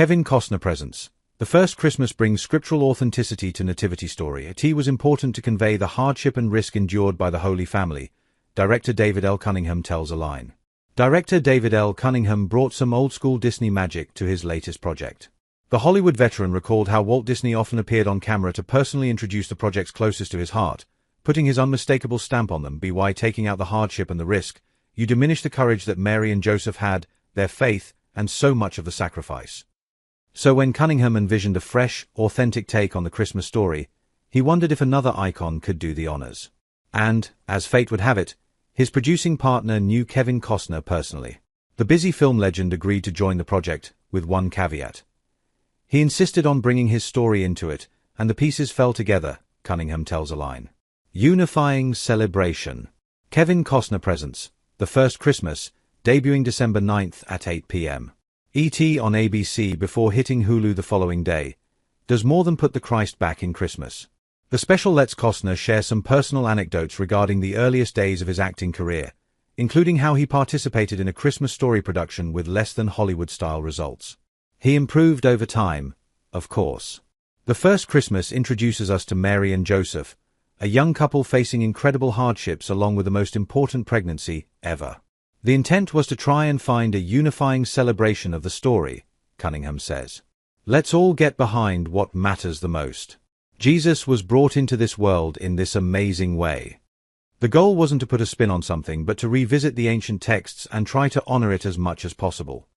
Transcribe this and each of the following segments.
Kevin Costner Presents. The first Christmas brings scriptural authenticity to Nativity story. It was important to convey the hardship and risk endured by the Holy Family. Director David L. Cunningham tells a line. Director David L. Cunningham brought some old-school Disney magic to his latest project. The Hollywood veteran recalled how Walt Disney often appeared on camera to personally introduce the projects closest to his heart, putting his unmistakable stamp on them. By taking out the hardship and the risk, you diminish the courage that Mary and Joseph had, their faith, and so much of the sacrifice. So when Cunningham envisioned a fresh, authentic take on the Christmas story, he wondered if another icon could do the honors. And, as fate would have it, his producing partner knew Kevin Costner personally. The busy film legend agreed to join the project, with one caveat. He insisted on bringing his story into it, and the pieces fell together, Cunningham tells a line. Unifying celebration. Kevin Costner Presents. The First Christmas, debuting December 9th at 8 p.m. ET on ABC before hitting Hulu the following day, does more than put the Christ back in Christmas. The special lets Costner share some personal anecdotes regarding the earliest days of his acting career, including how he participated in a Christmas Story production with less than Hollywood-style results. He improved over time, of course. The First Christmas introduces us to Mary and Joseph, a young couple facing incredible hardships along with the most important pregnancy ever. The intent was to try and find a unifying celebration of the story, Cunningham says. Let's all get behind what matters the most. Jesus was brought into this world in this amazing way. The goal wasn't to put a spin on something but to revisit the ancient texts and try to honor it as much as possible.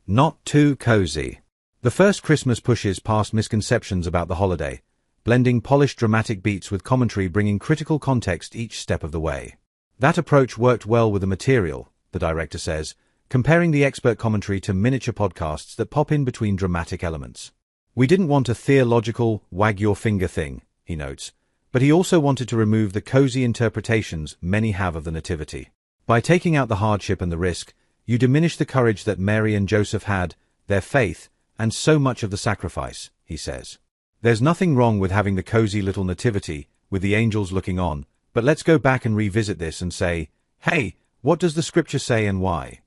Not too cozy. The First Christmas pushes past misconceptions about the holiday, blending polished dramatic beats with commentary bringing critical context each step of the way. That approach worked well with the material, the director says, comparing the expert commentary to miniature podcasts that pop in between dramatic elements. We didn't want a theological, wag-your-finger thing, he notes, but he also wanted to remove the cozy interpretations many have of the Nativity. By taking out the hardship and the risk, you diminish the courage that Mary and Joseph had, their faith, and so much of the sacrifice, he says. There's nothing wrong with having the cozy little Nativity, with the angels looking on, but let's go back and revisit this and say, hey, what does the scripture say and why?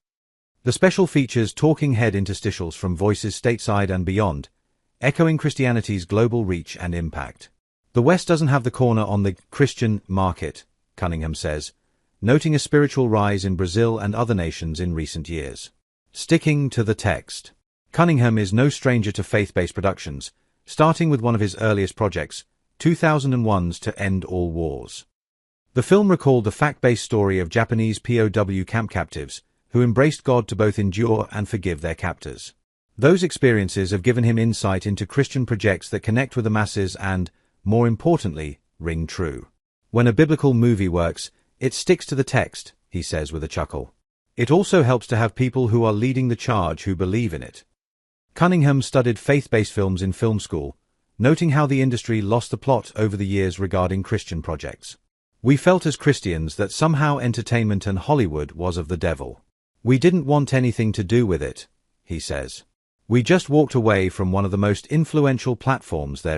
The special features talking head interstitials from voices stateside and beyond, echoing Christianity's global reach and impact. The West doesn't have the corner on the Christian market, Cunningham says, noting a spiritual rise in Brazil and other nations in recent years. Sticking to the text. Cunningham is no stranger to faith-based productions, starting with one of his earliest projects, 2001's To End All Wars. The film recalled the fact-based story of Japanese POW camp captives who embraced God to both endure and forgive their captors. Those experiences have given him insight into Christian projects that connect with the masses and, more importantly, ring true. When a biblical movie works, it sticks to the text, he says with a chuckle. It also helps to have people who are leading the charge who believe in it. Cunningham studied faith-based films in film school, noting how the industry lost the plot over the years regarding Christian projects. We felt as Christians that somehow entertainment and Hollywood was of the devil. We didn't want anything to do with it, he says. We just walked away from one of the most influential platforms there